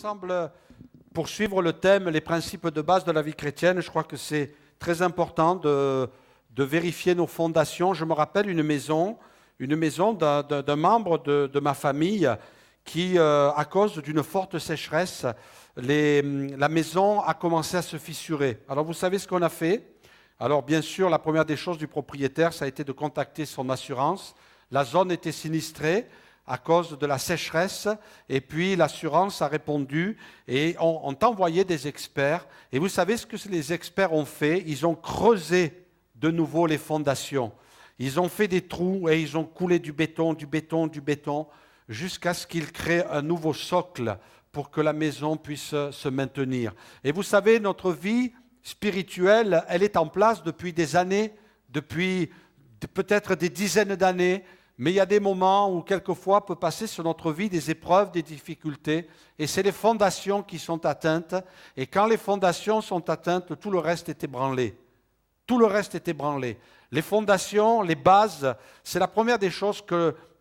ensemble poursuivre le thème, les principes de base de la vie chrétienne. Je crois que c'est très important de vérifier nos fondations. Je me rappelle une maison d'un membre de ma famille qui, à cause d'une forte sécheresse, la maison a commencé à se fissurer. Alors vous savez ce qu'on a fait? Alors bien sûr, la première des choses du propriétaire, ça a été de contacter son assurance. La zone était sinistrée à cause de la sécheresse, et puis l'assurance a répondu et ont envoyé des experts. Et vous savez ce que les experts ont fait? Ils ont creusé de nouveau les fondations. Ils ont fait des trous et ils ont coulé du béton, jusqu'à ce qu'ils créent un nouveau socle pour que la maison puisse se maintenir. Et vous savez, notre vie spirituelle, elle est en place depuis des années, depuis peut-être des dizaines d'années, mais il y a des moments où quelquefois peut passer sur notre vie des épreuves, des difficultés, et c'est les fondations qui sont atteintes, et quand les fondations sont atteintes, tout le reste est ébranlé. Tout le reste est ébranlé. Les fondations, les bases, c'est la première des choses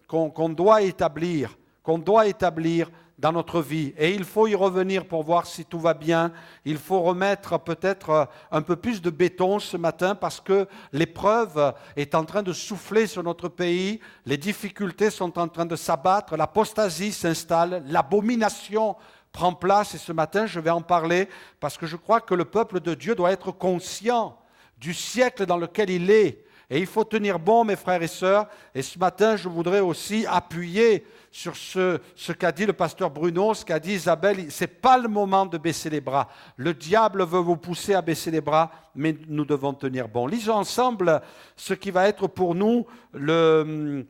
qu'on doit établir dans notre vie. Et il faut y revenir pour voir si tout va bien. Il faut remettre peut-être un peu plus de béton ce matin parce que l'épreuve est en train de souffler sur notre pays. Les difficultés sont en train de s'abattre. L'apostasie s'installe. L'abomination prend place. Et ce matin, je vais en parler parce que je crois que le peuple de Dieu doit être conscient du siècle dans lequel il est. Et il faut tenir bon, mes frères et sœurs. Et ce matin, je voudrais aussi appuyer sur ce qu'a dit le pasteur Bruno, ce qu'a dit Isabelle. Ce n'est pas le moment de baisser les bras. Le diable veut vous pousser à baisser les bras, mais nous devons tenir bon. Lisons ensemble ce qui va être pour nous le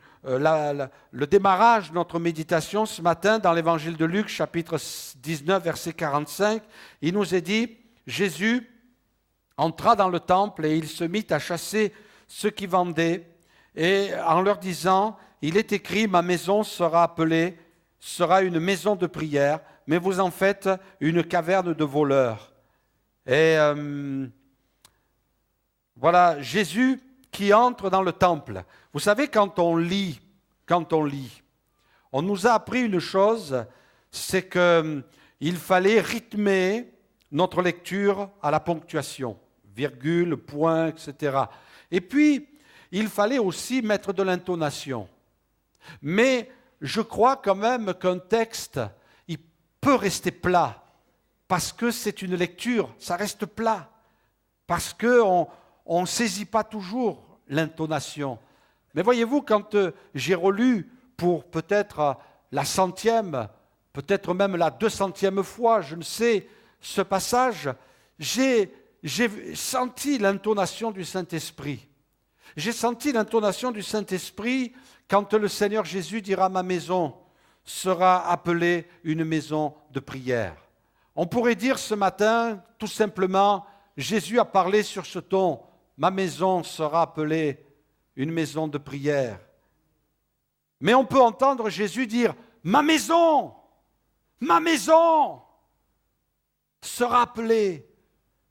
démarrage de notre méditation ce matin dans l'évangile de Luc, chapitre 19, verset 45. Il nous est dit, Jésus entra dans le temple et il se mit à chasser ceux qui vendaient, et en leur disant, il est écrit, ma maison sera une maison de prière, mais vous en faites une caverne de voleurs. Et voilà, Jésus qui entre dans le temple. Vous savez, quand on lit, on nous a appris une chose, c'est qu'il fallait rythmer notre lecture à la ponctuation, virgule, point, etc. Et puis, il fallait aussi mettre de l'intonation. Mais je crois quand même qu'un texte, il peut rester plat, parce que c'est une lecture, ça reste plat, parce qu'on ne saisit pas toujours l'intonation. Mais voyez-vous, quand j'ai relu pour peut-être la 100e, peut-être même la 200e fois, je ne sais, ce passage, j'ai senti l'intonation du Saint-Esprit. J'ai senti l'intonation du Saint-Esprit quand le Seigneur Jésus dira « Ma maison sera appelée une maison de prière ». On pourrait dire ce matin, tout simplement, Jésus a parlé sur ce ton « Ma maison sera appelée une maison de prière ». Mais on peut entendre Jésus dire « Ma maison sera appelée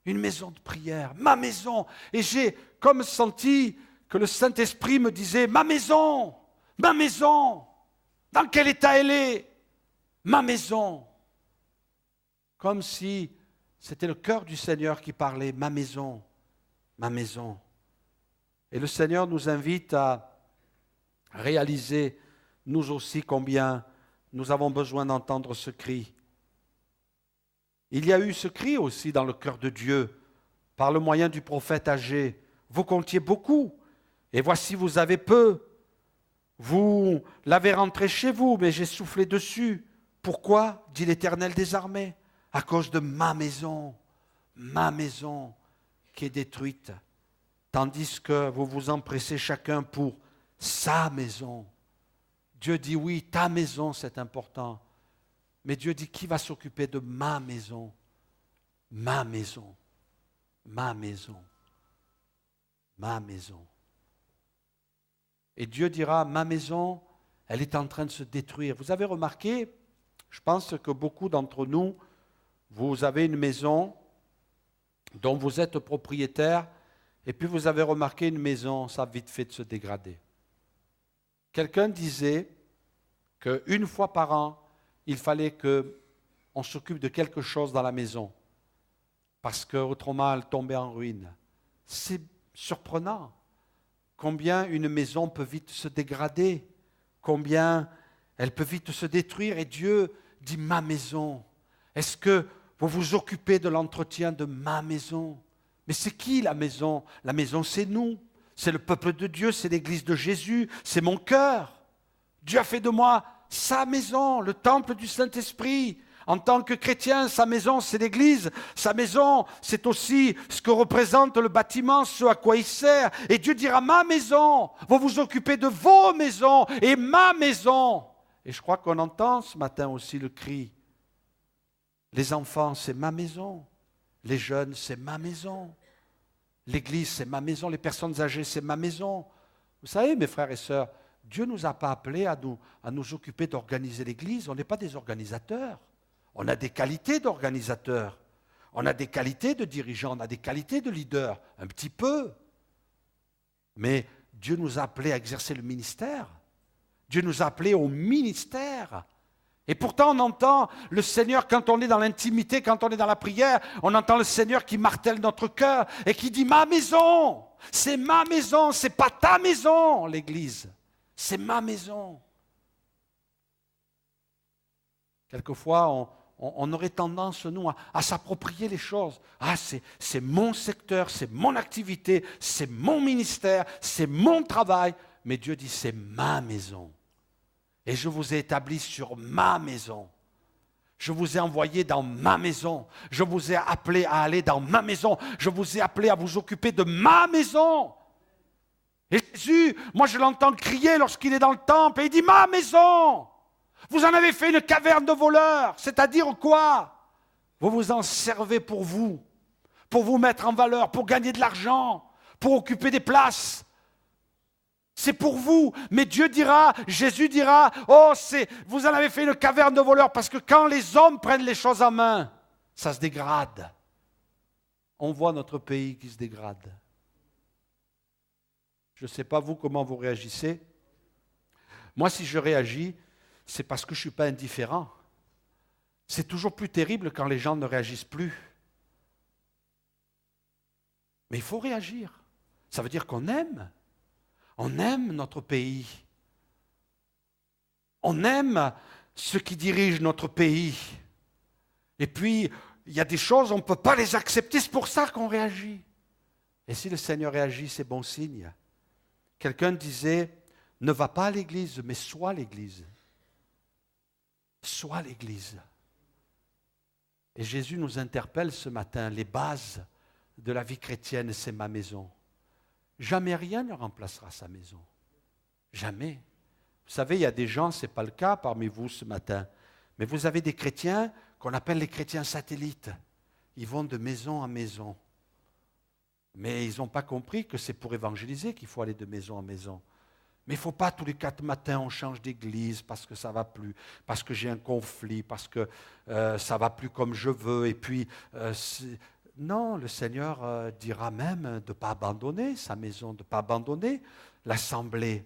une maison de prière, ma maison ». Et j'ai comme senti que le Saint-Esprit me disait, ma maison, dans quel état elle est? Ma maison. Comme si c'était le cœur du Seigneur qui parlait, ma maison, ma maison. Et le Seigneur nous invite à réaliser, nous aussi, combien nous avons besoin d'entendre ce cri. Il y a eu ce cri aussi dans le cœur de Dieu, par le moyen du prophète Agé. Vous comptiez beaucoup, et voici vous avez peu. Vous l'avez rentré chez vous, mais j'ai soufflé dessus. Pourquoi? Dit l'Éternel des armées. À cause de ma maison qui est détruite. Tandis que vous vous empressez chacun pour sa maison. Dieu dit oui, ta maison c'est important. Mais Dieu dit qui va s'occuper de ma maison? Ma maison. Ma maison. Ma maison. Et Dieu dira, ma maison, elle est en train de se détruire. Vous avez remarqué, je pense que beaucoup d'entre nous, vous avez une maison dont vous êtes propriétaire, et puis vous avez remarqué une maison, ça a vite fait de se dégrader. Quelqu'un disait qu'une fois par an, il fallait que on s'occupe de quelque chose dans la maison, parce qu'autrement elle tombait en ruine. C'est surprenant combien une maison peut vite se dégrader, combien elle peut vite se détruire. Et Dieu dit « ma maison ». Est-ce que vous vous occupez de l'entretien de ma maison? Mais c'est qui la maison? La maison, c'est nous. C'est le peuple de Dieu, c'est l'église de Jésus, c'est mon cœur. Dieu a fait de moi sa maison, le temple du Saint-Esprit. En tant que chrétien, sa maison, c'est l'église. Sa maison, c'est aussi ce que représente le bâtiment, ce à quoi il sert. Et Dieu dira, ma maison, vous vous occupez de vos maisons et ma maison. Et je crois qu'on entend ce matin aussi le cri. Les enfants, c'est ma maison. Les jeunes, c'est ma maison. L'église, c'est ma maison. Les personnes âgées, c'est ma maison. Vous savez, mes frères et sœurs, Dieu ne nous a pas appelés à nous occuper d'organiser l'église. On n'est pas des organisateurs. On a des qualités d'organisateurs. On a des qualités de dirigeants. On a des qualités de leaders. Un petit peu. Mais Dieu nous a appelés à exercer le ministère. Dieu nous a appelés au ministère. Et pourtant, on entend le Seigneur quand on est dans l'intimité, quand on est dans la prière, on entend le Seigneur qui martèle notre cœur et qui dit « Ma maison, c'est ma maison, c'est pas ta maison, l'Église, c'est ma maison. » Quelquefois, on aurait tendance, nous, à s'approprier les choses. Ah, c'est mon secteur, c'est mon activité, c'est mon ministère, c'est mon travail. Mais Dieu dit « C'est ma maison. » Et je vous ai établi sur ma maison. Je vous ai envoyé dans ma maison. Je vous ai appelé à aller dans ma maison. Je vous ai appelé à vous occuper de ma maison. Et Jésus, moi je l'entends crier lorsqu'il est dans le temple et il dit « Ma maison ! Vous en avez fait une caverne de voleurs. » C'est-à-dire quoi? Vous vous en servez pour vous mettre en valeur, pour gagner de l'argent, pour occuper des places. C'est pour vous, mais Dieu dira, Jésus dira, oh, vous en avez fait une caverne de voleurs, parce que quand les hommes prennent les choses en main, ça se dégrade. On voit notre pays qui se dégrade. Je ne sais pas vous comment vous réagissez. Moi, si je réagis, c'est parce que je ne suis pas indifférent. C'est toujours plus terrible quand les gens ne réagissent plus. Mais il faut réagir. Ça veut dire qu'on aime. On aime notre pays. On aime ceux qui dirigent notre pays. Et puis, il y a des choses, on ne peut pas les accepter, c'est pour ça qu'on réagit. Et si le Seigneur réagit, c'est bon signe. Quelqu'un disait, ne va pas à l'église, mais sois l'église. Sois l'église. Et Jésus nous interpelle ce matin, les bases de la vie chrétienne, c'est ma maison. Jamais rien ne remplacera sa maison. Jamais. Vous savez, il y a des gens, ce n'est pas le cas parmi vous ce matin, mais vous avez des chrétiens qu'on appelle les chrétiens satellites. Ils vont de maison en maison. Mais ils n'ont pas compris que c'est pour évangéliser qu'il faut aller de maison en maison. Mais il ne faut pas tous les 4 matins on change d'église parce que ça ne va plus, parce que j'ai un conflit, parce que ça ne va plus comme je veux. Et puis, non, le Seigneur dira même de ne pas abandonner sa maison, de ne pas abandonner l'assemblée.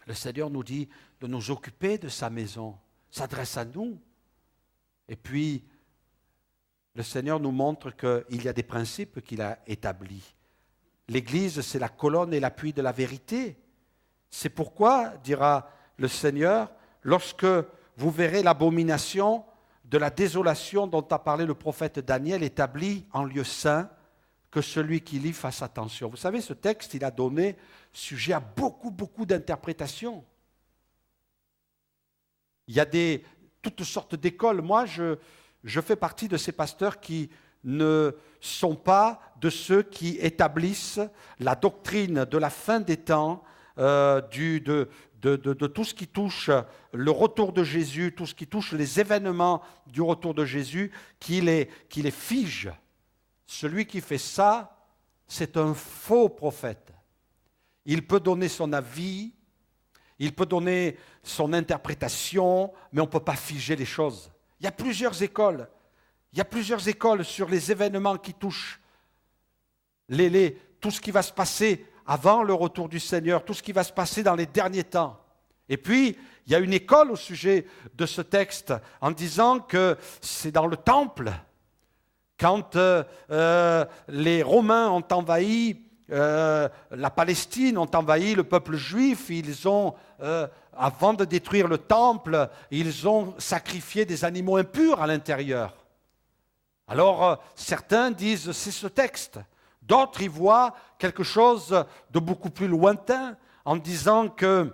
Le Seigneur nous dit de nous occuper de sa maison, s'adresse à nous. Et puis, le Seigneur nous montre qu'il y a des principes qu'il a établis. L'Église, c'est la colonne et l'appui de la vérité. C'est pourquoi, dira le Seigneur, lorsque vous verrez l'abomination de la désolation dont a parlé le prophète Daniel, établie en lieu saint, que celui qui lit fasse attention. Vous savez, ce texte, il a donné sujet à beaucoup d'interprétations. Il y a toutes sortes d'écoles. Moi, je fais partie de ces pasteurs qui ne sont pas de ceux qui établissent la doctrine de la fin des temps, de tout ce qui touche le retour de Jésus, tout ce qui touche les événements du retour de Jésus, qui les fige. Celui qui fait ça, c'est un faux prophète. Il peut donner son avis, il peut donner son interprétation, mais on ne peut pas figer les choses. Il y a plusieurs écoles. Il y a plusieurs écoles sur les événements qui touchent tout ce qui va se passer avant le retour du Seigneur, tout ce qui va se passer dans les derniers temps. Et puis, il y a une école au sujet de ce texte en disant que c'est dans le temple, quand les Romains ont envahi la Palestine, ont envahi le peuple juif, ils ont, avant de détruire le temple, ils ont sacrifié des animaux impurs à l'intérieur. Alors, certains disent c'est ce texte. D'autres y voient quelque chose de beaucoup plus lointain en disant que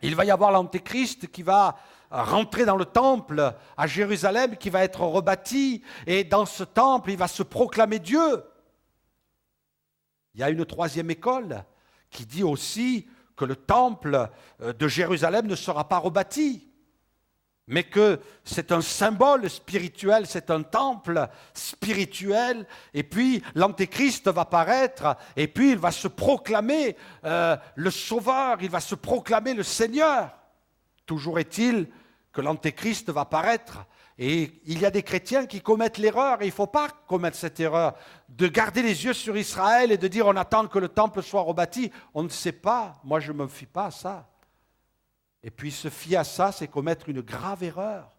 il va y avoir l'Antéchrist qui va rentrer dans le temple à Jérusalem, qui va être rebâti, et dans ce temple, il va se proclamer Dieu. Il y a une troisième école qui dit aussi que le temple de Jérusalem ne sera pas rebâti, mais que c'est un symbole spirituel, c'est un temple spirituel, et puis l'Antéchrist va paraître, et puis il va se proclamer le Sauveur, il va se proclamer le Seigneur. Toujours est-il que l'Antéchrist va paraître, et il y a des chrétiens qui commettent l'erreur, et il ne faut pas commettre cette erreur, de garder les yeux sur Israël et de dire on attend que le temple soit rebâti. On ne sait pas, moi je ne me fie pas à ça. Et puis se fier à ça, c'est commettre une grave erreur.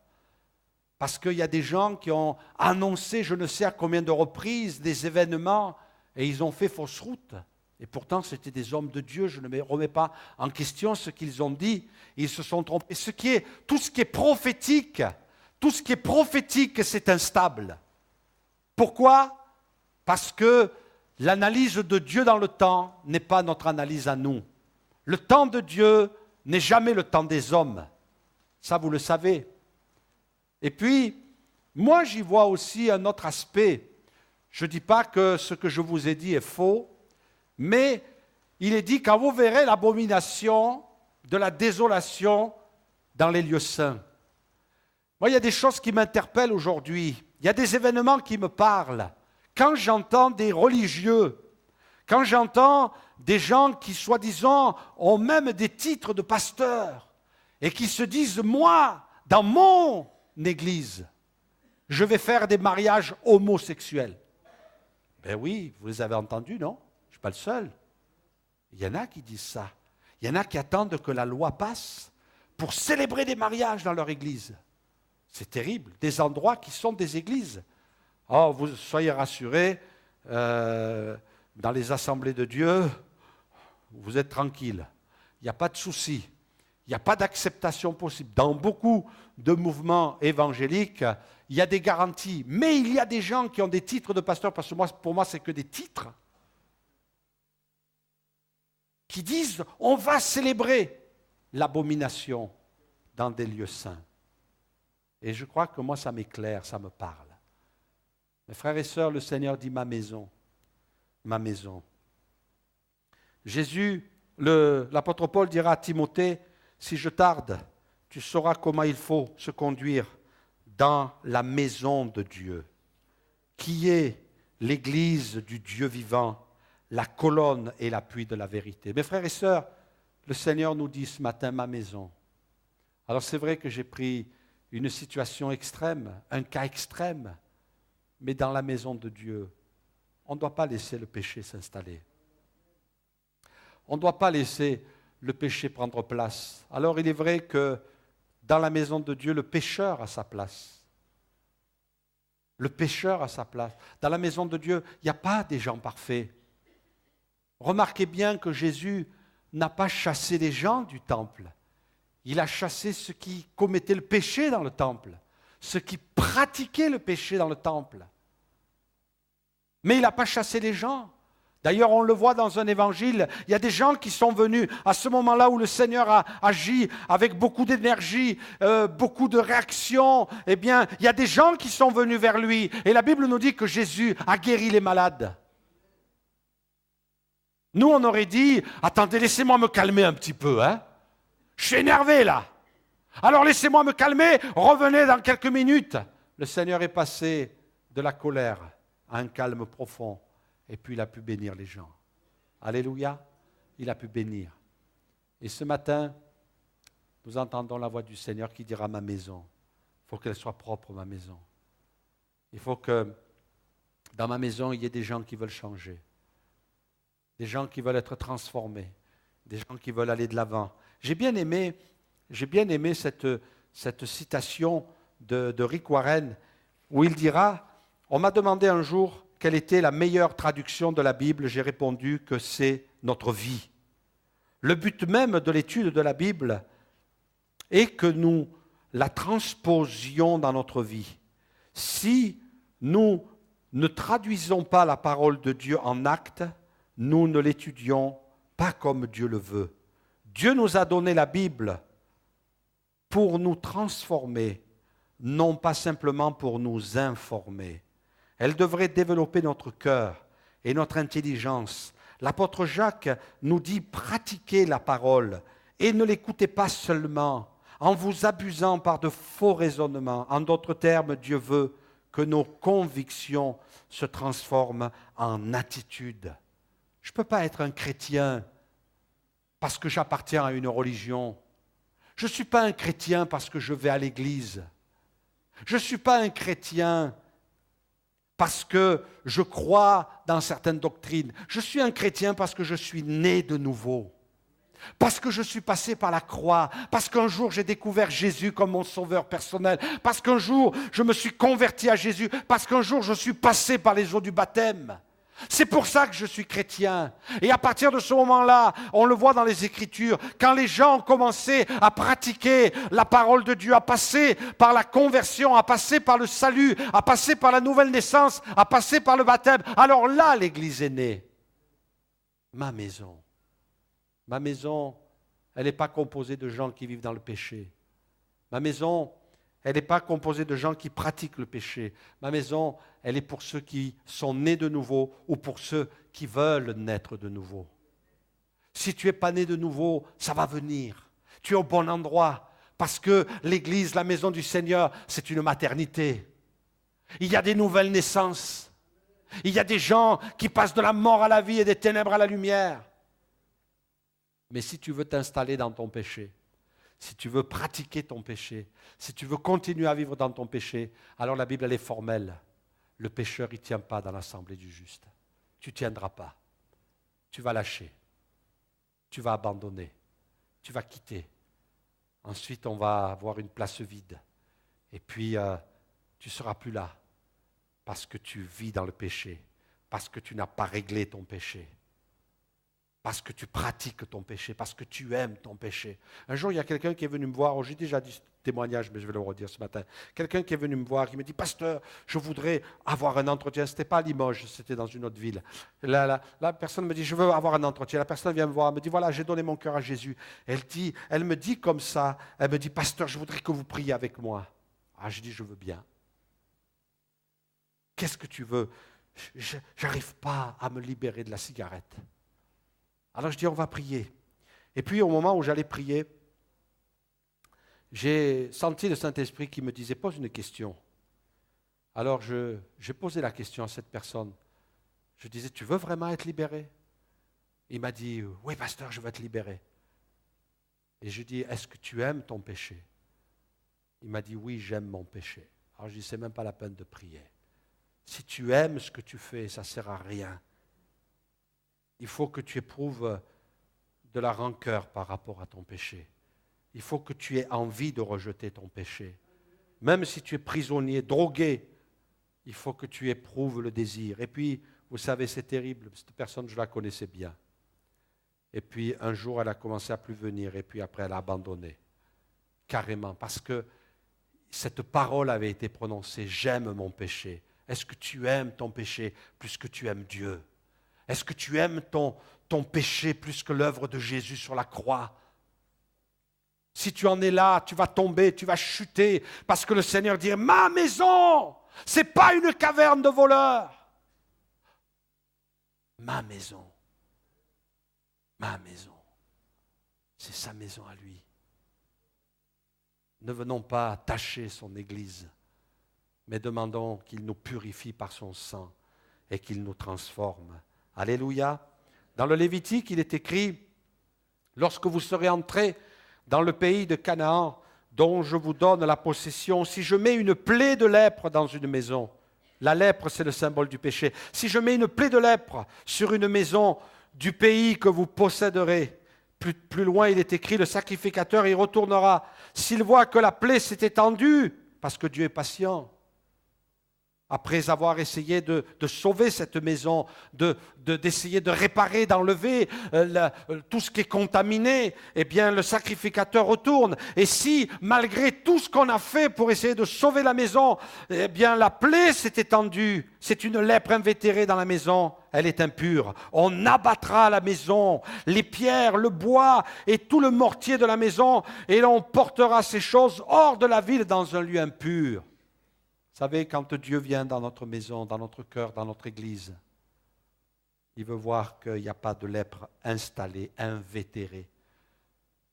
Parce qu'il y a des gens qui ont annoncé je ne sais à combien de reprises des événements et ils ont fait fausse route. Et pourtant, c'était des hommes de Dieu, je ne me remets pas en question ce qu'ils ont dit. Ils se sont trompés. Tout ce qui est prophétique, c'est instable. Pourquoi? Parce que l'analyse de Dieu dans le temps n'est pas notre analyse à nous. Le temps de Dieu n'est jamais le temps des hommes. Ça, vous le savez. Et puis, moi, j'y vois aussi un autre aspect. Je ne dis pas que ce que je vous ai dit est faux, mais il est dit quand vous verrez l'abomination de la désolation dans les lieux saints. Moi, il y a des choses qui m'interpellent aujourd'hui. Il y a des événements qui me parlent. Quand j'entends des religieux, quand j'entends des gens qui, soi-disant, ont même des titres de pasteurs et qui se disent, moi, dans mon église, je vais faire des mariages homosexuels. Ben oui, vous les avez entendus, non? Je ne suis pas le seul. Il y en a qui disent ça. Il y en a qui attendent que la loi passe pour célébrer des mariages dans leur église. C'est terrible. Des endroits qui sont des églises. Oh, vous soyez rassurés, dans les assemblées de Dieu, vous êtes tranquilles. Il n'y a pas de souci. Il n'y a pas d'acceptation possible. Dans beaucoup de mouvements évangéliques, il y a des garanties. Mais il y a des gens qui ont des titres de pasteur, parce que pour moi, c'est que des titres, qui disent on va célébrer l'abomination dans des lieux saints. Et je crois que moi, ça m'éclaire, ça me parle. Mes frères et sœurs, le Seigneur dit ma maison. Ma maison. L'apôtre Paul dira à Timothée, si je tarde, tu sauras comment il faut se conduire dans la maison de Dieu, qui est l'église du Dieu vivant, la colonne et l'appui de la vérité. Mes frères et sœurs, le Seigneur nous dit ce matin, ma maison. Alors c'est vrai que j'ai pris une situation extrême, un cas extrême, mais dans la maison de Dieu, on ne doit pas laisser le péché s'installer. On ne doit pas laisser le péché prendre place. Alors il est vrai que dans la maison de Dieu, le pécheur a sa place. Le pécheur a sa place. Dans la maison de Dieu, il n'y a pas des gens parfaits. Remarquez bien que Jésus n'a pas chassé les gens du temple. Il a chassé ceux qui commettaient le péché dans le temple, ceux qui pratiquaient le péché dans le temple. Mais il n'a pas chassé les gens. D'ailleurs, on le voit dans un évangile, il y a des gens qui sont venus à ce moment-là où le Seigneur a agi avec beaucoup d'énergie, beaucoup de réactions. Eh bien, il y a des gens qui sont venus vers lui. Et la Bible nous dit que Jésus a guéri les malades. Nous, on aurait dit, attendez, laissez-moi me calmer un petit peu, hein. Je suis énervé là. Alors laissez-moi me calmer, revenez dans quelques minutes. Le Seigneur est passé de la colère à un calme profond. Et puis il a pu bénir les gens. Alléluia, il a pu bénir. Et ce matin, nous entendons la voix du Seigneur qui dira ma maison. Il faut qu'elle soit propre, ma maison. Il faut que dans ma maison, il y ait des gens qui veulent changer. Des gens qui veulent être transformés. Des gens qui veulent aller de l'avant. J'ai bien aimé cette citation de Rick Warren, où il dira, on m'a demandé un jour quelle était la meilleure traduction de la Bible, j'ai répondu que c'est notre vie. Le but même de l'étude de la Bible est que nous la transposions dans notre vie. Si nous ne traduisons pas la parole de Dieu en actes, nous ne l'étudions pas comme Dieu le veut. Dieu nous a donné la Bible pour nous transformer, non pas simplement pour nous informer. Elle devrait développer notre cœur et notre intelligence. L'apôtre Jacques nous dit pratiquez la parole et ne l'écoutez pas seulement en vous abusant par de faux raisonnements. En d'autres termes, Dieu veut que nos convictions se transforment en attitude. Je ne peux pas être un chrétien parce que j'appartiens à une religion. Je ne suis pas un chrétien parce que je vais à l'église. Je ne suis pas un chrétien parce que je crois dans certaines doctrines. Je suis un chrétien parce que je suis né de nouveau. Parce que je suis passé par la croix, parce qu'un jour j'ai découvert Jésus comme mon sauveur personnel, parce qu'un jour je me suis converti à Jésus, parce qu'un jour je suis passé par les eaux du baptême. C'est pour ça que je suis chrétien. Et à partir de ce moment-là, on le voit dans les Écritures, quand les gens ont commencé à pratiquer la parole de Dieu, à passer par la conversion, à passer par le salut, à passer par la nouvelle naissance, à passer par le baptême, alors là l'Église est née. Ma maison, elle n'est pas composée de gens qui vivent dans le péché. Ma maison, elle n'est pas composée de gens qui pratiquent le péché. Ma maison, elle est pour ceux qui sont nés de nouveau ou pour ceux qui veulent naître de nouveau. Si tu n'es pas né de nouveau, ça va venir. Tu es au bon endroit parce que l'Église, la maison du Seigneur, c'est une maternité. Il y a des nouvelles naissances. Il y a des gens qui passent de la mort à la vie et des ténèbres à la lumière. Mais si tu veux t'installer dans ton péché, si tu veux pratiquer ton péché, si tu veux continuer à vivre dans ton péché, alors la Bible, elle est formelle. Le pécheur, il ne tient pas dans l'assemblée du juste. Tu ne tiendras pas. Tu vas lâcher. Tu vas abandonner. Tu vas quitter. Ensuite, on va avoir une place vide. Et puis, tu ne seras plus là parce que tu vis dans le péché, parce que tu n'as pas réglé ton péché. Parce que tu pratiques ton péché, parce que tu aimes ton péché. Un jour, il y a quelqu'un qui est venu me voir, j'ai déjà dit ce témoignage, mais je vais le redire ce matin. Quelqu'un qui est venu me voir, qui me dit, pasteur, je voudrais avoir un entretien. Ce n'était pas à Limoges, c'était dans une autre ville. La personne me dit, je veux avoir un entretien. La personne vient me voir, elle me dit, voilà, j'ai donné mon cœur à Jésus. Elle me dit comme ça, elle me dit, pasteur, je voudrais que vous priez avec moi. Ah, je dis, je veux bien. Qu'est-ce que tu veux? Je n'arrive pas à me libérer de la cigarette. Alors je dis, on va prier. Et puis au moment où j'allais prier, j'ai senti le Saint-Esprit qui me disait, pose une question. Alors j'ai posé la question à cette personne. Je disais, tu veux vraiment être libéré? Il m'a dit, oui pasteur, je veux être libéré. Et je dis, est-ce que tu aimes ton péché? Il m'a dit, oui, j'aime mon péché. Alors je dis, c'est même pas la peine de prier. Si tu aimes ce que tu fais, ça ne sert à rien. Il faut que tu éprouves de la rancœur par rapport à ton péché. Il faut que tu aies envie de rejeter ton péché. Même si tu es prisonnier, drogué, il faut que tu éprouves le désir. Et puis, vous savez, c'est terrible. Cette personne, je la connaissais bien. Et puis, un jour, elle a commencé à plus venir. Et puis après, elle a abandonné. Carrément. Parce que cette parole avait été prononcée. J'aime mon péché. Est-ce que tu aimes ton péché plus que tu aimes Dieu? Est-ce que tu aimes ton péché plus que l'œuvre de Jésus sur la croix? Si tu en es là, tu vas tomber, tu vas chuter, parce que le Seigneur dit, ma maison, ce n'est pas une caverne de voleurs. Ma maison, c'est sa maison à lui. Ne venons pas tâcher son Église, mais demandons qu'il nous purifie par son sang et qu'il nous transforme. Alléluia. Dans le Lévitique, il est écrit, lorsque vous serez entrés dans le pays de Canaan, dont je vous donne la possession, si je mets une plaie de lèpre dans une maison, la lèpre c'est le symbole du péché, si je mets une plaie de lèpre sur une maison du pays que vous posséderez, Plus loin, il est écrit, le sacrificateur y retournera. S'il voit que la plaie s'est étendue, parce que Dieu est patient, après avoir essayé de sauver cette maison, d'essayer de réparer, d'enlever tout ce qui est contaminé, eh bien le sacrificateur retourne. Et si, malgré tout ce qu'on a fait pour essayer de sauver la maison, eh bien la plaie s'est étendue, c'est une lèpre invétérée dans la maison, elle est impure. On abattra la maison, les pierres, le bois et tout le mortier de la maison, et l'on portera ces choses hors de la ville dans un lieu impur. Vous savez, quand Dieu vient dans notre maison, dans notre cœur, dans notre église, il veut voir qu'il n'y a pas de lèpre installée, invétérée,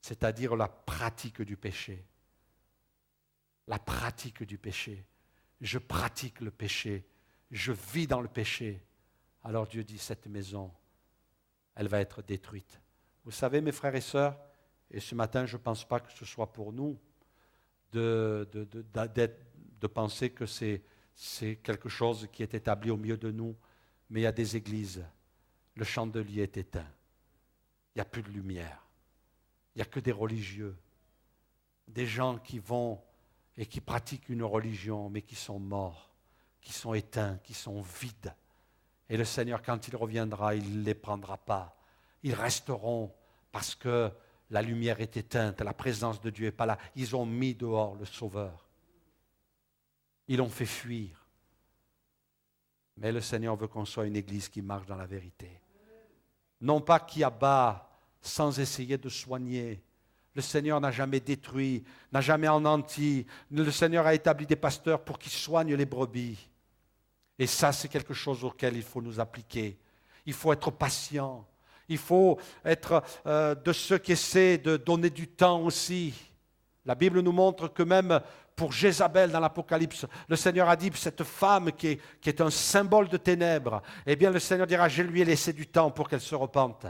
c'est-à-dire la pratique du péché. La pratique du péché. Je pratique le péché, je vis dans le péché. Alors Dieu dit, cette maison, elle va être détruite. Vous savez, mes frères et sœurs, et ce matin, je ne pense pas que ce soit pour nous de penser que c'est quelque chose qui est établi au milieu de nous, mais il y a des églises, le chandelier est éteint, il n'y a plus de lumière, il n'y a que des religieux, des gens qui vont et qui pratiquent une religion, mais qui sont morts, qui sont éteints, qui sont vides. Et le Seigneur, quand il reviendra, il ne les prendra pas. Ils resteront parce que la lumière est éteinte, la présence de Dieu n'est pas là. Ils ont mis dehors le Sauveur. Ils l'ont fait fuir. Mais le Seigneur veut qu'on soit une église qui marche dans la vérité. Non pas qui abat sans essayer de soigner. Le Seigneur n'a jamais détruit, n'a jamais anéanti. Le Seigneur a établi des pasteurs pour qu'ils soignent les brebis. Et ça, c'est quelque chose auquel il faut nous appliquer. Il faut être patient. Il faut être de ceux qui essaient de donner du temps aussi. La Bible nous montre que même pour Jézabel dans l'Apocalypse, le Seigneur a dit, cette femme qui est un symbole de ténèbres, eh bien le Seigneur dira, je lui ai laissé du temps pour qu'elle se repente.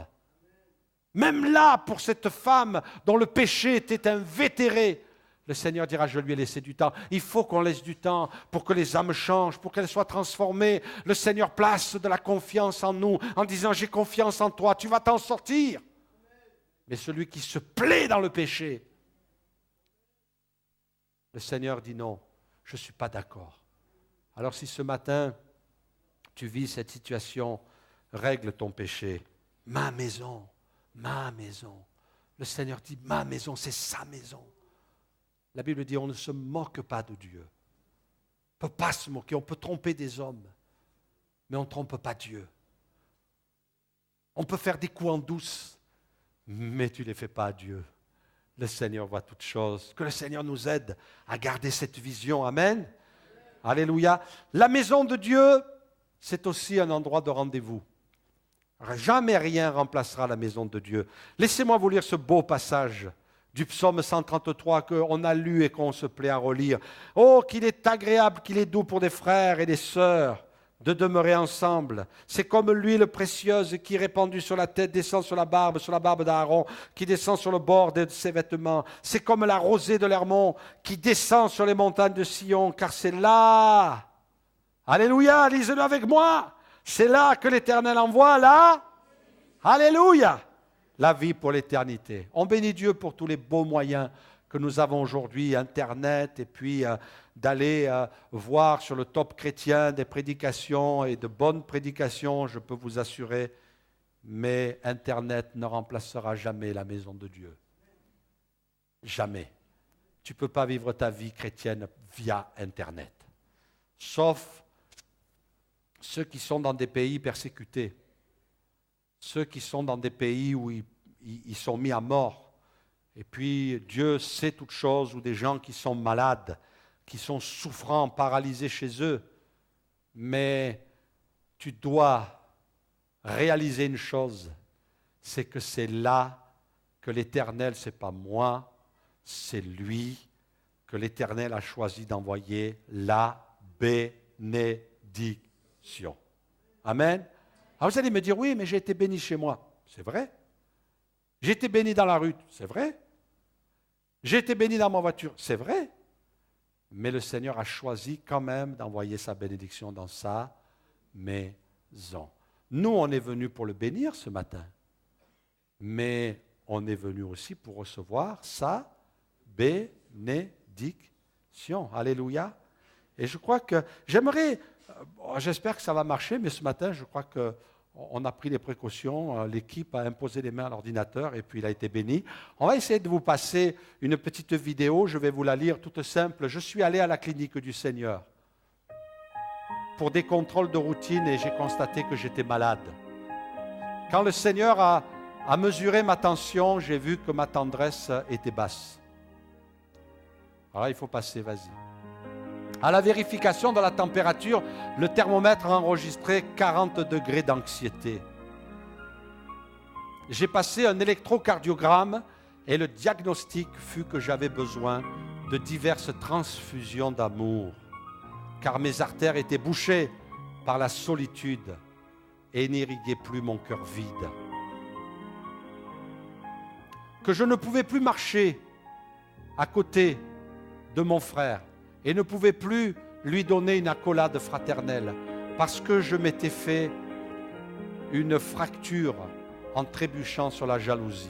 Même là, pour cette femme dont le péché était invétéré, le Seigneur dira, je lui ai laissé du temps. Il faut qu'on laisse du temps pour que les âmes changent, pour qu'elles soient transformées. Le Seigneur place de la confiance en nous, en disant, j'ai confiance en toi, tu vas t'en sortir. Mais celui qui se plaît dans le péché, le Seigneur dit non, je ne suis pas d'accord. Alors si ce matin, tu vis cette situation, règle ton péché. Ma maison, ma maison. Le Seigneur dit, ma maison, c'est sa maison. La Bible dit, on ne se moque pas de Dieu. On ne peut pas se moquer, on peut tromper des hommes, mais on ne trompe pas Dieu. On peut faire des coups en douce, mais tu ne les fais pas à Dieu. Le Seigneur voit toutes choses. Que le Seigneur nous aide à garder cette vision. Amen. Alléluia. La maison de Dieu, c'est aussi un endroit de rendez-vous. Jamais rien remplacera la maison de Dieu. Laissez-moi vous lire ce beau passage du psaume 133 qu'on a lu et qu'on se plaît à relire. Oh, qu'il est agréable, qu'il est doux pour des frères et des sœurs de demeurer ensemble. C'est comme l'huile précieuse qui, répandue sur la tête, descend sur la barbe d'Aaron, qui descend sur le bord de ses vêtements. C'est comme la rosée de l'Hermon qui descend sur les montagnes de Sion, car c'est là, alléluia, lisez-le avec moi, c'est là que l'Éternel envoie là, alléluia, la vie pour l'éternité. On bénit Dieu pour tous les beaux moyens que nous avons aujourd'hui, Internet, et puis d'aller voir sur le Top Chrétien des prédications et de bonnes prédications, je peux vous assurer, mais Internet ne remplacera jamais la maison de Dieu. Jamais. Tu ne peux pas vivre ta vie chrétienne via Internet. Sauf ceux qui sont dans des pays persécutés, ceux qui sont dans des pays où ils sont mis à mort. Et puis Dieu sait toutes choses, ou des gens qui sont malades, qui sont souffrants, paralysés chez eux. Mais tu dois réaliser une chose, c'est que c'est là que l'Éternel, ce n'est pas moi, c'est lui que l'Éternel a choisi d'envoyer la bénédiction. Amen. Alors vous allez me dire, oui, mais j'ai été béni chez moi. C'est vrai. J'ai été béni dans la rue. C'est vrai. J'ai été béni dans ma voiture. C'est vrai. Mais le Seigneur a choisi quand même d'envoyer sa bénédiction dans sa maison. Nous, on est venus pour le bénir ce matin. Mais on est venu aussi pour recevoir sa bénédiction. Alléluia. Et je crois que j'espère que ça va marcher, mais ce matin, je crois qu'on a pris les précautions, l'équipe a imposé les mains à l'ordinateur et puis il a été béni. On va essayer de vous passer une petite vidéo, je vais vous la lire toute simple. Je suis allé à la clinique du Seigneur pour des contrôles de routine et j'ai constaté que j'étais malade. Quand le Seigneur a mesuré ma tension, j'ai vu que ma tendresse était basse. Alors il faut passer, vas-y. À la vérification de la température, le thermomètre a enregistré 40 degrés d'anxiété. J'ai passé un électrocardiogramme et le diagnostic fut que j'avais besoin de diverses transfusions d'amour, car mes artères étaient bouchées par la solitude et n'irriguaient plus mon cœur vide. Que je ne pouvais plus marcher à côté de mon frère et ne pouvais plus lui donner une accolade fraternelle parce que je m'étais fait une fracture en trébuchant sur la jalousie.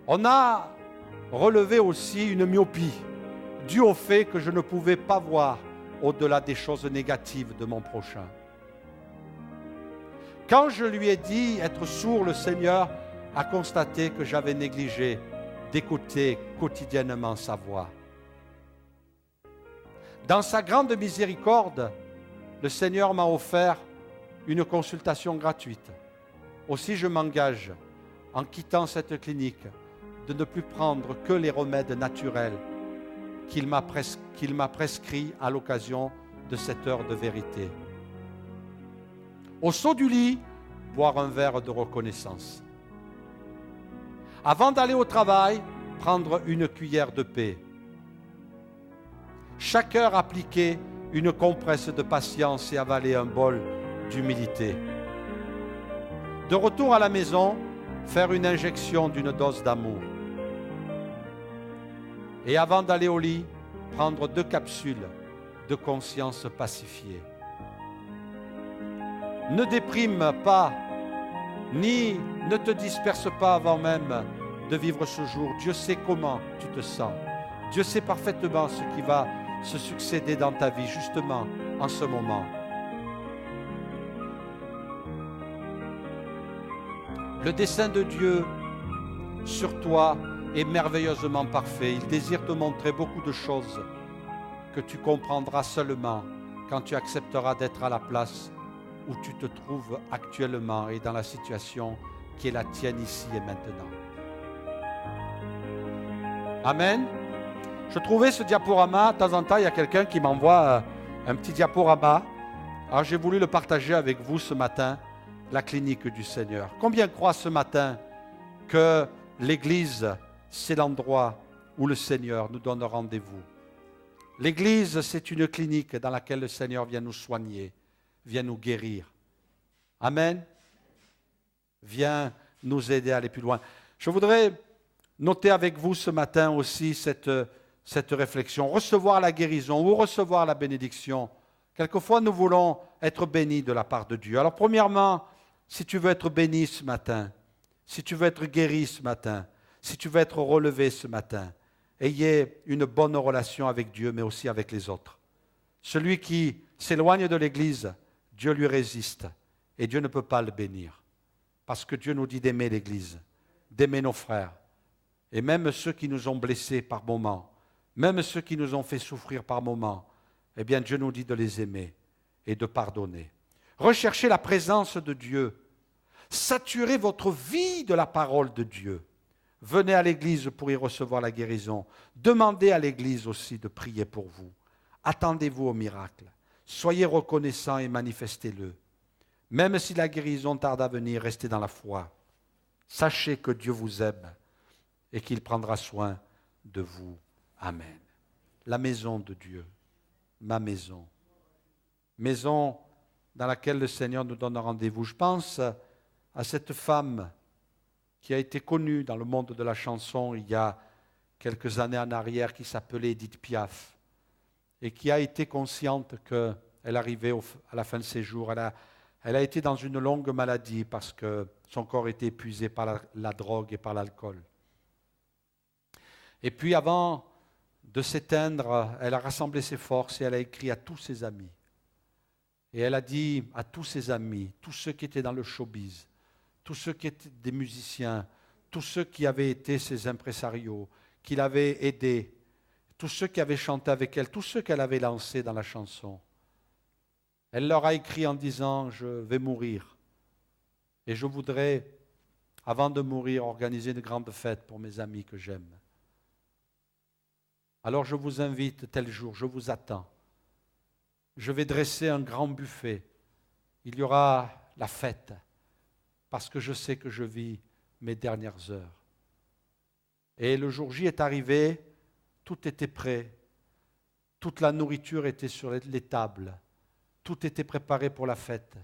On a relevé aussi une myopie due au fait que je ne pouvais pas voir au-delà des choses négatives de mon prochain. Quand je lui ai dit être sourd, le Seigneur a constaté que j'avais négligé d'écouter quotidiennement sa voix. Dans sa grande miséricorde, le Seigneur m'a offert une consultation gratuite. Aussi, je m'engage, en quittant cette clinique, de ne plus prendre que les remèdes naturels qu'il m'a prescrits à l'occasion de cette heure de vérité. Au saut du lit, boire un verre de reconnaissance. Avant d'aller au travail, prendre une cuillère de paix. Chaque heure appliquer une compresse de patience et avaler un bol d'humilité. De retour à la maison, faire une injection d'une dose d'amour. Et avant d'aller au lit, prendre 2 capsules de conscience pacifiée. Ne déprime pas, ni ne te disperse pas avant même de vivre ce jour. Dieu sait comment tu te sens. Dieu sait parfaitement ce qui va se succéder dans ta vie, justement, en ce moment. Le dessein de Dieu sur toi est merveilleusement parfait. Il désire te montrer beaucoup de choses que tu comprendras seulement quand tu accepteras d'être à la place où tu te trouves actuellement et dans la situation qui est la tienne ici et maintenant. Amen. Je trouvais ce diaporama, de temps en temps, il y a quelqu'un qui m'envoie un petit diaporama. Alors j'ai voulu le partager avec vous ce matin, la clinique du Seigneur. Combien croient ce matin que l'Église, c'est l'endroit où le Seigneur nous donne rendez-vous? L'Église, c'est une clinique dans laquelle le Seigneur vient nous soigner, vient nous guérir. Amen. Vient nous aider à aller plus loin. Je voudrais noter avec vous ce matin aussi cette réflexion. Recevoir la guérison ou recevoir la bénédiction. Quelquefois, nous voulons être bénis de la part de Dieu. Alors, premièrement, si tu veux être béni ce matin, si tu veux être guéri ce matin, si tu veux être relevé ce matin, ayez une bonne relation avec Dieu, mais aussi avec les autres. Celui qui s'éloigne de l'Église, Dieu lui résiste et Dieu ne peut pas le bénir. Parce que Dieu nous dit d'aimer l'Église, d'aimer nos frères. Et même ceux qui nous ont blessés par moments, même ceux qui nous ont fait souffrir par moments, eh bien Dieu nous dit de les aimer et de pardonner. Recherchez la présence de Dieu. Saturez votre vie de la parole de Dieu. Venez à l'Église pour y recevoir la guérison. Demandez à l'Église aussi de prier pour vous. Attendez-vous au miracle. Soyez reconnaissants et manifestez-le. Même si la guérison tarde à venir, restez dans la foi. Sachez que Dieu vous aime et qu'il prendra soin de vous. Amen. La maison de Dieu, ma maison. Maison dans laquelle le Seigneur nous donne rendez-vous. Je pense à cette femme qui a été connue dans le monde de la chanson il y a quelques années en arrière, qui s'appelait Edith Piaf, et qui a été consciente qu'elle arrivait à la fin de ses jours. Elle a Elle a été dans une longue maladie parce que son corps était épuisé par la drogue et par l'alcool. Et puis avant de s'éteindre, elle a rassemblé ses forces et elle a écrit à tous ses amis. Et elle a dit à tous ses amis, tous ceux qui étaient dans le showbiz, tous ceux qui étaient des musiciens, tous ceux qui avaient été ses impresarios, qui l'avaient aidé, tous ceux qui avaient chanté avec elle, tous ceux qu'elle avait lancés dans la chanson. Elle leur a écrit en disant « Je vais mourir et je voudrais, avant de mourir, organiser une grande fête pour mes amis que j'aime. Alors je vous invite tel jour, je vous attends. Je vais dresser un grand buffet. Il y aura la fête parce que je sais que je vis mes dernières heures. » Et le jour J est arrivé, tout était prêt, toute la nourriture était sur les tables, tout était préparé pour la fête.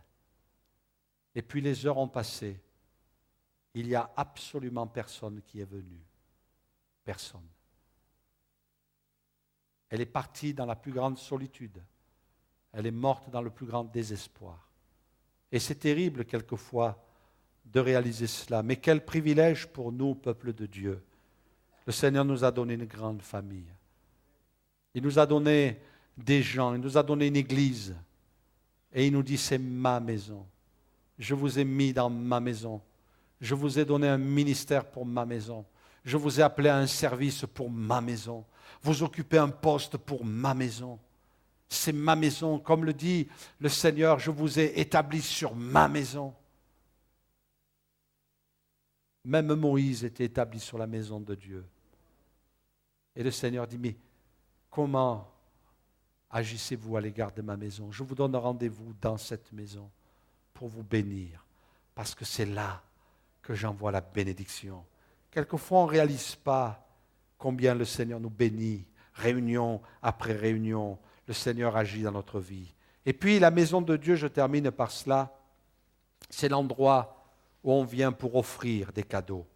Et puis les heures ont passé. Il n'y a absolument personne qui est venu. Personne. Elle est partie dans la plus grande solitude. Elle est morte dans le plus grand désespoir. Et c'est terrible quelquefois de réaliser cela. Mais quel privilège pour nous, peuple de Dieu. Le Seigneur nous a donné une grande famille. Il nous a donné des gens, il nous a donné une église. Et il nous dit, c'est ma maison. Je vous ai mis dans ma maison. Je vous ai donné un ministère pour ma maison. Je vous ai appelé à un service pour ma maison. Vous occupez un poste pour ma maison. C'est ma maison. Comme le dit le Seigneur, je vous ai établi sur ma maison. Même Moïse était établi sur la maison de Dieu. Et le Seigneur dit, mais comment agissez-vous à l'égard de ma maison? Je vous donne rendez-vous dans cette maison pour vous bénir, parce que c'est là que j'envoie la bénédiction. Quelquefois, on ne réalise pas combien le Seigneur nous bénit, réunion après réunion. Le Seigneur agit dans notre vie. Et puis, la maison de Dieu, je termine par cela, c'est l'endroit où on vient pour offrir des cadeaux.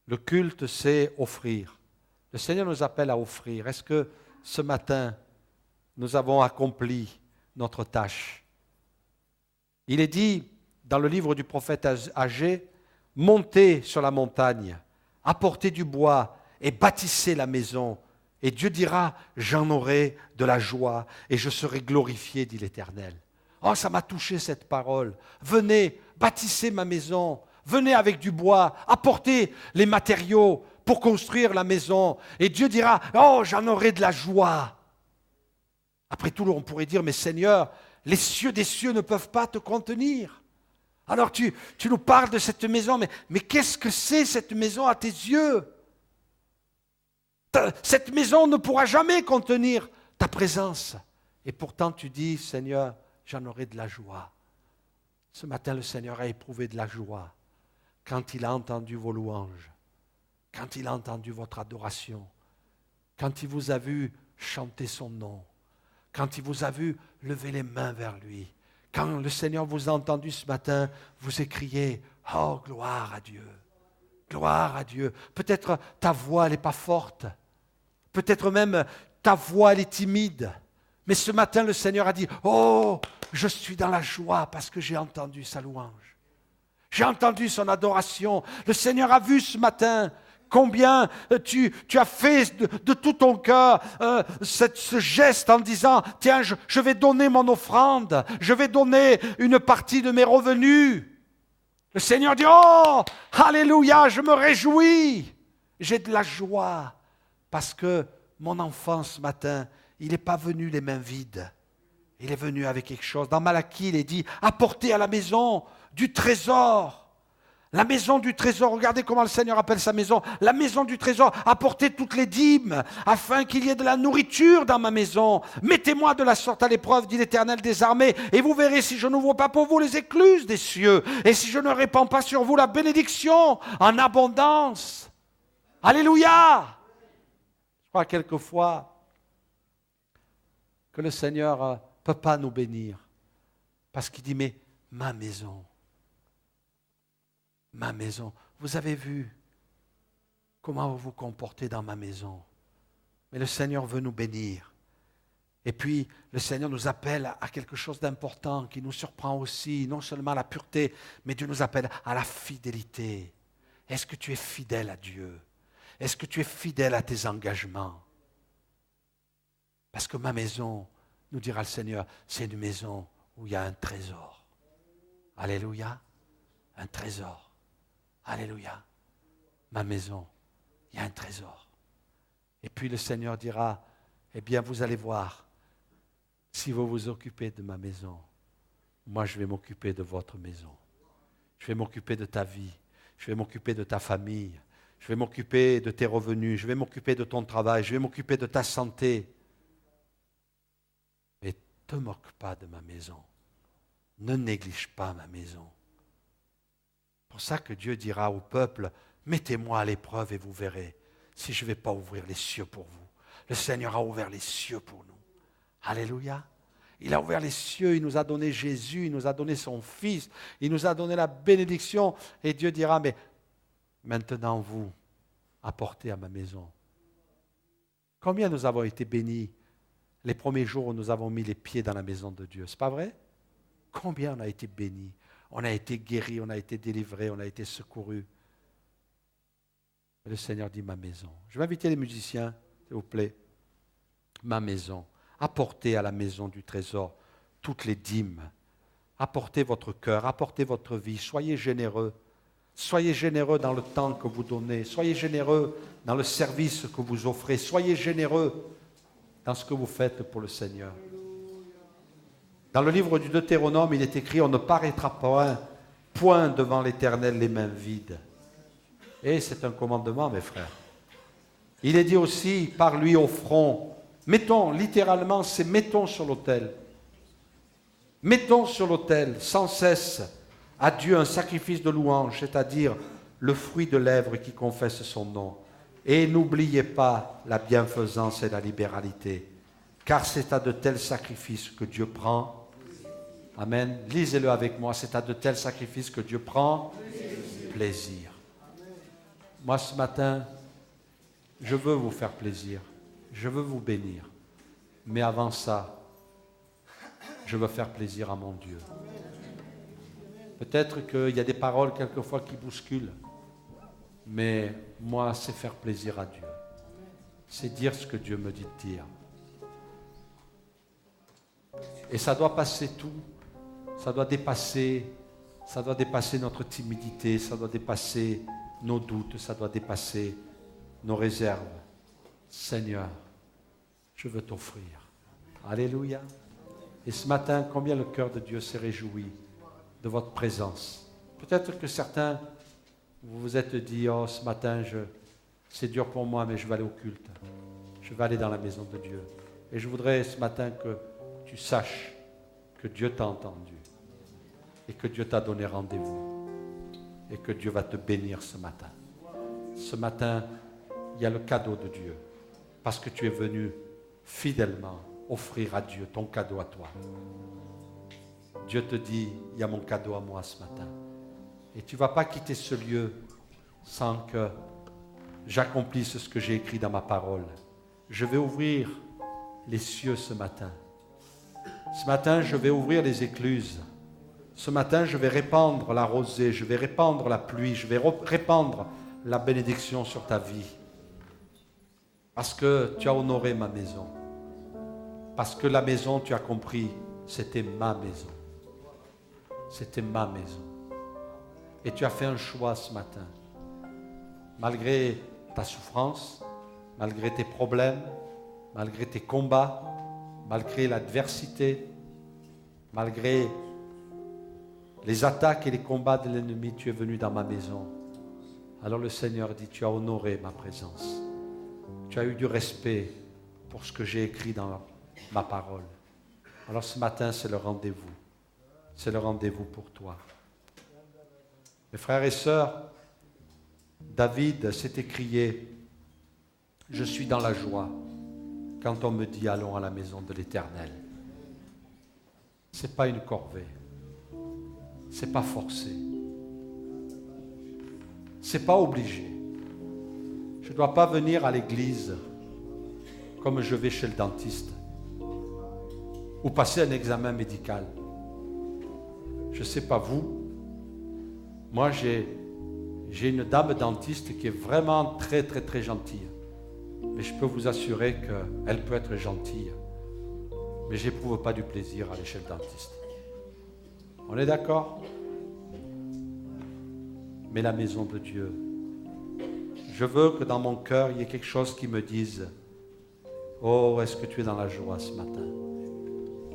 Le culte, c'est offrir. Le Seigneur nous appelle à offrir. Est-ce que ce matin, nous avons accompli notre tâche? Il est dit dans le livre du prophète Agé, « Montez sur la montagne, apportez du bois et bâtissez la maison. Et Dieu dira, j'en aurai de la joie et je serai glorifié, dit l'Éternel. » Oh, ça m'a touché cette parole. Venez, bâtissez ma maison. Venez avec du bois, apportez les matériaux pour construire la maison. Et Dieu dira, oh, j'en aurai de la joie. Après tout, on pourrait dire, mais Seigneur, les cieux des cieux ne peuvent pas te contenir. Alors tu nous parles de cette maison, mais qu'est-ce que c'est cette maison à tes yeux? Cette maison ne pourra jamais contenir ta présence. Et pourtant tu dis, Seigneur, j'en aurai de la joie. Ce matin, le Seigneur a éprouvé de la joie quand il a entendu vos louanges, quand il a entendu votre adoration, quand il vous a vu chanter son nom, quand il vous a vu lever les mains vers lui, quand le Seigneur vous a entendu ce matin, vous écriez « Oh, gloire à Dieu ! Gloire à Dieu !» Peut-être ta voix, elle n'est pas forte. Peut-être même ta voix, elle est timide. Mais ce matin, le Seigneur a dit « Oh, je suis dans la joie parce que j'ai entendu sa louange. J'ai entendu son adoration. » Le Seigneur a vu ce matin combien tu as fait de tout ton cœur ce geste en disant « Tiens, je vais donner mon offrande, je vais donner une partie de mes revenus. » Le Seigneur dit « Oh, alléluia, je me réjouis. J'ai de la joie parce que mon enfant ce matin, il n'est pas venu les mains vides. Il est venu avec quelque chose. » Dans Malachie, il est dit « Apportez à la maison du trésor. » La maison du trésor, regardez comment le Seigneur appelle sa maison. La maison du trésor, apportez toutes les dîmes, afin qu'il y ait de la nourriture dans ma maison. Mettez-moi de la sorte à l'épreuve, dit l'Éternel des armées, et vous verrez si je n'ouvre pas pour vous les écluses des cieux, et si je ne répands pas sur vous la bénédiction en abondance. Alléluia! Je crois quelquefois que le Seigneur ne peut pas nous bénir, parce qu'il dit, mais ma maison, ma maison. Vous avez vu comment vous vous comportez dans ma maison. Mais le Seigneur veut nous bénir. Et puis, le Seigneur nous appelle à quelque chose d'important qui nous surprend aussi, non seulement à la pureté, mais Dieu nous appelle à la fidélité. Est-ce que tu es fidèle à Dieu? Est-ce que tu es fidèle à tes engagements? Parce que ma maison, nous dira le Seigneur, c'est une maison où il y a un trésor. Alléluia, un trésor. Alléluia, ma maison, il y a un trésor. Et puis le Seigneur dira, eh bien vous allez voir, si vous vous occupez de ma maison, moi je vais m'occuper de votre maison. Je vais m'occuper de ta vie, je vais m'occuper de ta famille, je vais m'occuper de tes revenus, je vais m'occuper de ton travail, je vais m'occuper de ta santé. Mais ne te moque pas de ma maison. Ne néglige pas ma maison. C'est pour ça que Dieu dira au peuple, mettez-moi à l'épreuve et vous verrez si je ne vais pas ouvrir les cieux pour vous. Le Seigneur a ouvert les cieux pour nous. Alléluia. Il a ouvert les cieux, il nous a donné Jésus, il nous a donné son Fils, il nous a donné la bénédiction. Et Dieu dira, mais maintenant vous, apportez à ma maison. Combien nous avons été bénis les premiers jours où nous avons mis les pieds dans la maison de Dieu? C'est pas vrai? Combien on a été bénis, on a été guéris, on a été délivrés, on a été secourus. Le Seigneur dit ma maison. Je vais inviter les musiciens, s'il vous plaît. Ma maison. Apportez à la maison du trésor toutes les dîmes. Apportez votre cœur, apportez votre vie. Soyez généreux. Soyez généreux dans le temps que vous donnez. Soyez généreux dans le service que vous offrez. Soyez généreux dans ce que vous faites pour le Seigneur. Dans le livre du Deutéronome, il est écrit, on ne paraîtra point devant l'Éternel les mains vides. Et c'est un commandement, mes frères. Il est dit aussi, par lui offrons. Mettons, littéralement, c'est mettons sur l'autel. Mettons sur l'autel, sans cesse, à Dieu un sacrifice de louange, c'est-à-dire le fruit de lèvres qui confesse son nom. Et n'oubliez pas la bienfaisance et la libéralité, car c'est à de tels sacrifices que Dieu prend. Amen. Lisez-le avec moi, c'est à de tels sacrifices que Dieu prend plaisir. Moi, ce matin, je veux vous faire plaisir. Je veux vous bénir. Mais avant ça, je veux faire plaisir à mon Dieu. Peut-être qu'il y a des paroles quelquefois qui bousculent. Mais moi, c'est faire plaisir à Dieu. C'est dire ce que Dieu me dit de dire. Et ça doit passer tout. Ça doit dépasser notre timidité. Ça doit dépasser nos doutes. Ça doit dépasser nos réserves. Seigneur, je veux t'offrir. Alléluia. Et ce matin, combien le cœur de Dieu s'est réjoui de votre présence. Peut-être que certains, vous vous êtes dit, oh, ce matin, c'est dur pour moi, mais je vais aller au culte. Je vais aller dans la maison de Dieu. Et je voudrais ce matin que tu saches que Dieu t'a entendu et que Dieu t'a donné rendez-vous et que Dieu va te bénir ce matin. Ce matin, il y a le cadeau de Dieu parce que tu es venu fidèlement offrir à Dieu ton cadeau à toi. Dieu te dit, il y a mon cadeau à moi ce matin. Et tu ne vas pas quitter ce lieu sans que j'accomplisse ce que j'ai écrit dans ma parole. Je vais ouvrir les cieux ce matin. Ce matin, je vais ouvrir les écluses. Ce matin, je vais répandre la rosée, je vais répandre la pluie, je vais répandre la bénédiction sur ta vie. Parce que tu as honoré ma maison. Parce que la maison, tu as compris, c'était ma maison. C'était ma maison. Et tu as fait un choix ce matin. Malgré ta souffrance, malgré tes problèmes, malgré tes combats, malgré l'adversité, malgré les attaques et les combats de l'ennemi, tu es venu dans ma maison. Alors le Seigneur dit, tu as honoré ma présence. Tu as eu du respect pour ce que j'ai écrit dans ma parole. Alors ce matin, c'est le rendez-vous. C'est le rendez-vous pour toi. Mes frères et sœurs, David s'est écrié, je suis dans la joie quand on me dit allons à la maison de l'Éternel. Ce n'est pas une corvée. Ce n'est pas forcé. Ce n'est pas obligé. Je ne dois pas venir à l'église comme je vais chez le dentiste. ou passer un examen médical. Je ne sais pas vous, moi j'ai une dame dentiste qui est vraiment très très très gentille. Mais je peux vous assurer qu'elle peut être gentille. Mais je n'éprouve pas du plaisir à aller chez le dentiste. On est d'accord? Mais la maison de Dieu, je veux que dans mon cœur, il y ait quelque chose qui me dise, oh, est-ce que tu es dans la joie ce matin?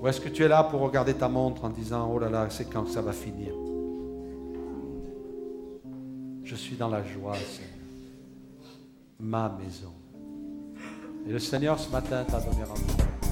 Ou est-ce que tu es là pour regarder ta montre en disant, oh là là, c'est quand que ça va finir? Je suis dans la joie, Seigneur. Ma maison. Et le Seigneur ce matin t'a donné rendez-vous.